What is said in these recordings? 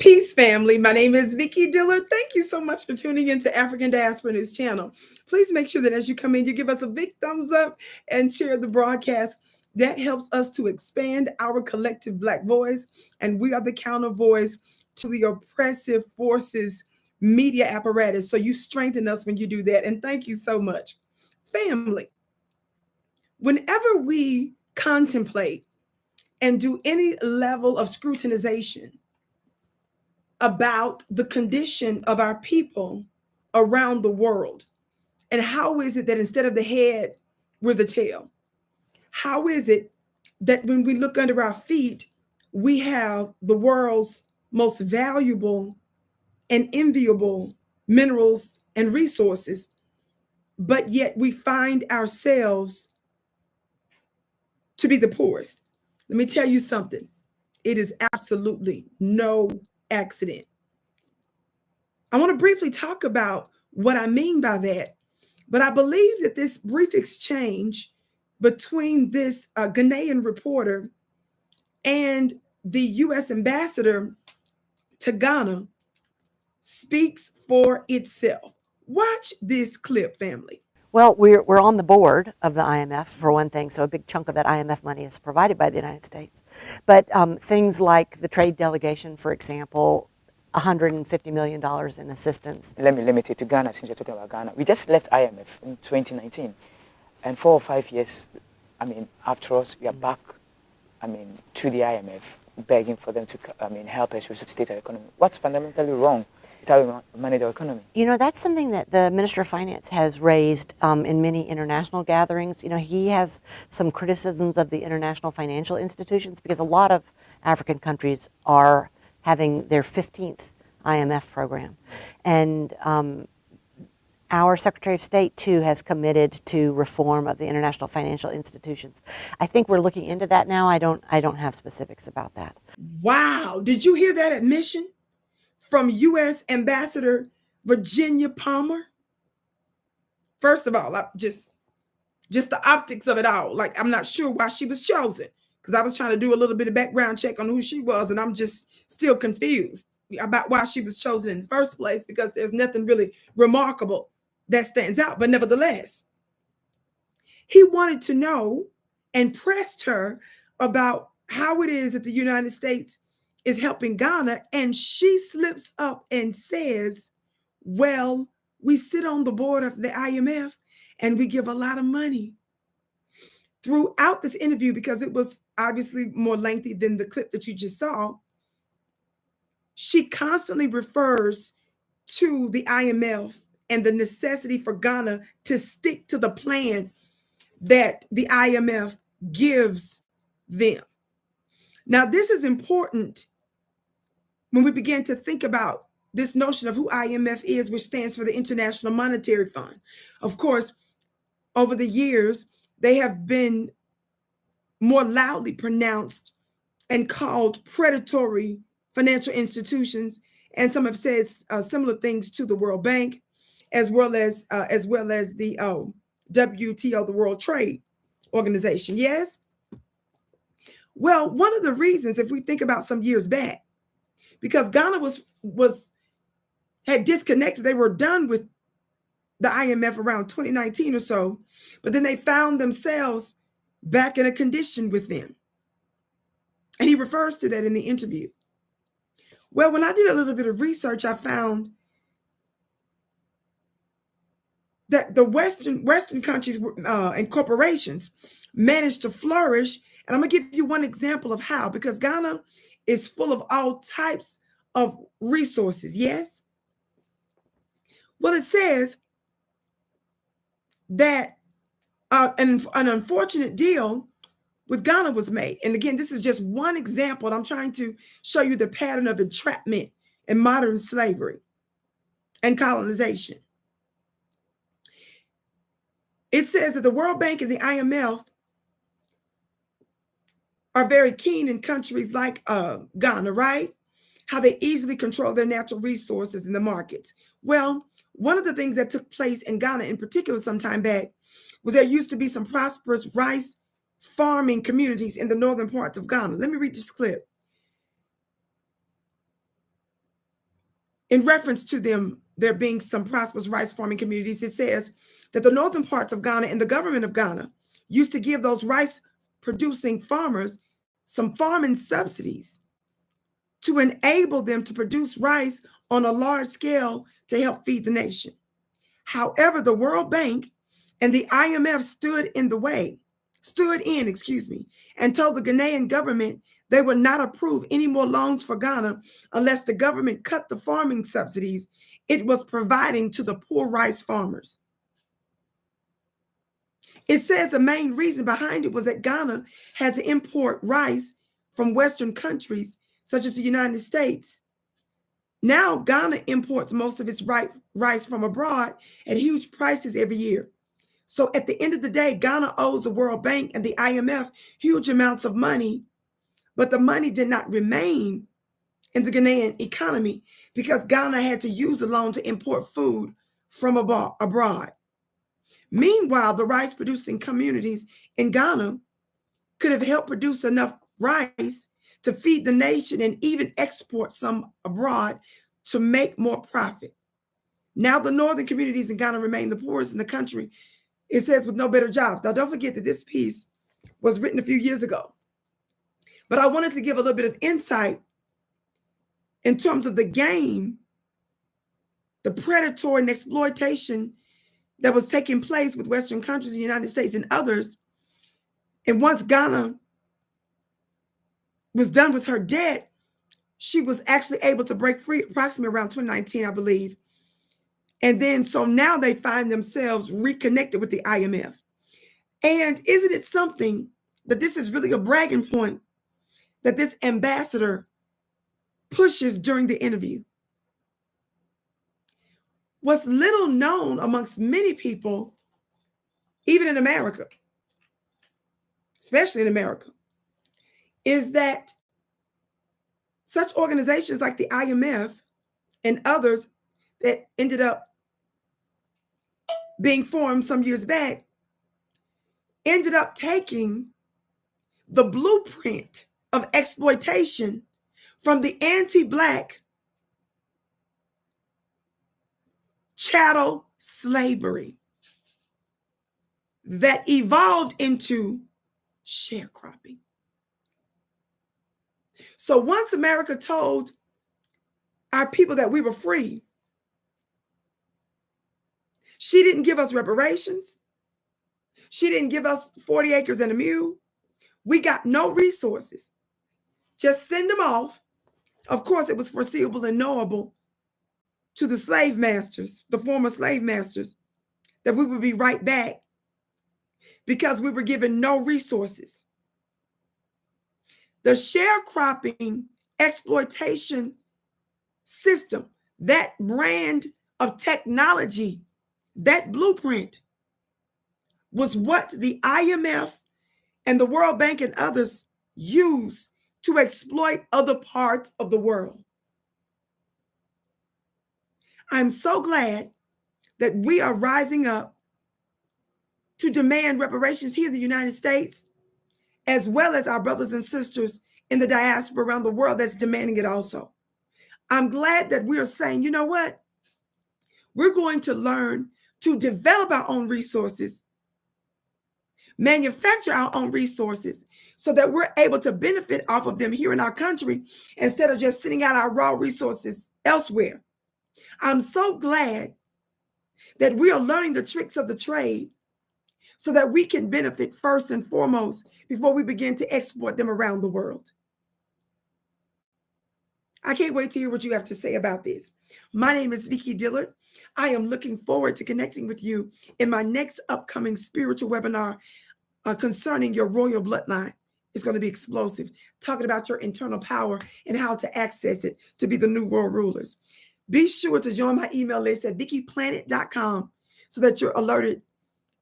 Peace, family. My name is Vicki Dillard. Thank you so much for tuning into African Diaspora News Channel. Please make sure that as you come in, you give us a big thumbs up and share the broadcast. That helps us to expand our collective Black voice, and we are the counter voice to the oppressive forces media apparatus. So you strengthen us when you do that, and thank you so much. Family, whenever we contemplate and do any level of scrutinization about the condition of our people around the world. And how is it that instead of the head, we're the tail? How is it that when we look under our feet, we have the world's most valuable and enviable minerals and resources, but yet we find ourselves to be the poorest? Let me tell you something. It is absolutely no accident. I want to briefly talk about what I mean by that, but I believe that this brief exchange between this Ghanaian reporter and the U.S. ambassador to Ghana speaks for itself. Watch this clip, family. Well, we're on the board of the IMF, for one thing, so a big chunk of that IMF money is provided by the United States. But things like the trade delegation, for example, $150 million in assistance. Let me take to Ghana, since you're talking about Ghana. We just left IMF in 2019. And 4 or 5 years, after us, we are back, to the IMF, begging for them to, help us resuscitate our economy. What's fundamentally wrong with how we manage our economy? You know, that's something that the Minister of Finance has raised in many international gatherings. You know, he has some criticisms of the international financial institutions because a lot of African countries are having their 15th IMF program. And our Secretary of State, too, has committed to reform of the international financial institutions. I think we're looking into that now. I don't have specifics about that. Wow. Did you hear that admission from U.S. Ambassador Virginia Palmer? First of all, just the optics of it all. Like, I'm not sure why she was chosen, because I was trying to do a little bit of background check on who she was, and I'm just still confused about why she was chosen in the first place, because there's nothing really remarkable that stands out. But nevertheless, he wanted to know and pressed her about how it is that the United States is helping Ghana, and she slips up and says, well, we sit on the board of the IMF and we give a lot of money. Throughout this interview, because it was obviously more lengthy than the clip that you just saw, she constantly refers to the IMF and the necessity for Ghana to stick to the plan that the IMF gives them. Now, this is important when we begin to think about this notion of who IMF is, which stands for the International Monetary Fund. Of course, over the years, they have been more loudly pronounced and called predatory financial institutions, and some have said similar things to the World Bank, as well as the WTO, the World Trade Organization. Yes. Well, one of the reasons, if we think about some years back, because Ghana had disconnected, they were done with the IMF around 2019 or so, but then they found themselves back in a condition with them. And he refers to that in the interview. Well, when I did a little bit of research, I found that the Western countries and corporations managed to flourish. And I'm gonna give you one example of how, because Ghana is full of all types of resources. Yes. Well, it says that an unfortunate deal with Ghana was made. And again, this is just one example. And I'm trying to show you the pattern of entrapment in modern slavery and colonization. It says that the World Bank and the IMF are very keen in countries like Ghana, right? How they easily control their natural resources in the markets. Well, one of the things that took place in Ghana in particular some time back was there used to be some prosperous rice farming communities in the northern parts of Ghana. Let me read this clip. in reference to there being some prosperous rice farming communities, it says that the northern parts of Ghana and the government of Ghana used to give those rice producing farmers some farming subsidies to enable them to produce rice on a large scale to help feed the nation. However, the World Bank and the IMF stood in, and told the Ghanaian government they would not approve any more loans for Ghana unless the government cut the farming subsidies it was providing to the poor rice farmers. It says the main reason behind it was that Ghana had to import rice from Western countries, such as the United States. Now, Ghana imports most of its rice from abroad at huge prices every year. So at the end of the day, Ghana owes the World Bank and the IMF huge amounts of money, but the money did not remain in the Ghanaian economy because Ghana had to use the loan to import food from abroad. Meanwhile, the rice producing communities in Ghana could have helped produce enough rice to feed the nation and even export some abroad to make more profit. Now the northern communities in Ghana remain the poorest in the country, it says, with no better jobs. Now, don't forget that this piece was written a few years ago. But I wanted to give a little bit of insight in terms of the game, the predatory and exploitation that was taking place with Western countries, the United States and others. And once Ghana was done with her debt, she was actually able to break free approximately around 2019, I believe. And then, so now they find themselves reconnected with the IMF. And isn't it something that this is really a bragging point that this ambassador pushes during the interview? What's little known amongst many people, even in America, especially in America, is that such organizations like the IMF and others that ended up being formed some years back ended up taking the blueprint of exploitation from the anti-Black chattel slavery that evolved into sharecropping. So once America told our people that we were free, she didn't give us reparations. She didn't give us 40 acres and a mule. We got no resources. Just send them off. Of course, it was foreseeable and knowable to the slave masters, the former slave masters, that we would be right back because we were given no resources. The sharecropping exploitation system, that brand of technology, that blueprint was what the IMF and the World Bank and others use to exploit other parts of the world. I'm so glad that we are rising up to demand reparations here in the United States, as well as our brothers and sisters in the diaspora around the world that's demanding it also. I'm glad that we are saying, you know what? We're going to learn to develop our own resources, manufacture our own resources so that we're able to benefit off of them here in our country instead of just sending out our raw resources elsewhere. I'm so glad that we are learning the tricks of the trade so that we can benefit first and foremost before we begin to export them around the world. I can't wait to hear what you have to say about this. My name is Vicki Dillard. I am looking forward to connecting with you in my next upcoming spiritual webinar concerning your royal bloodline. It's going to be explosive, talking about your internal power and how to access it to be the new world rulers. Be sure to join my email list at VickiPlanet.com so that you're alerted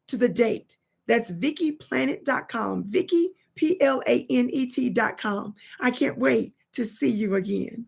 to the date. That's VickiPlanet.com, Vicki, PLANET.com. I can't wait to see you again.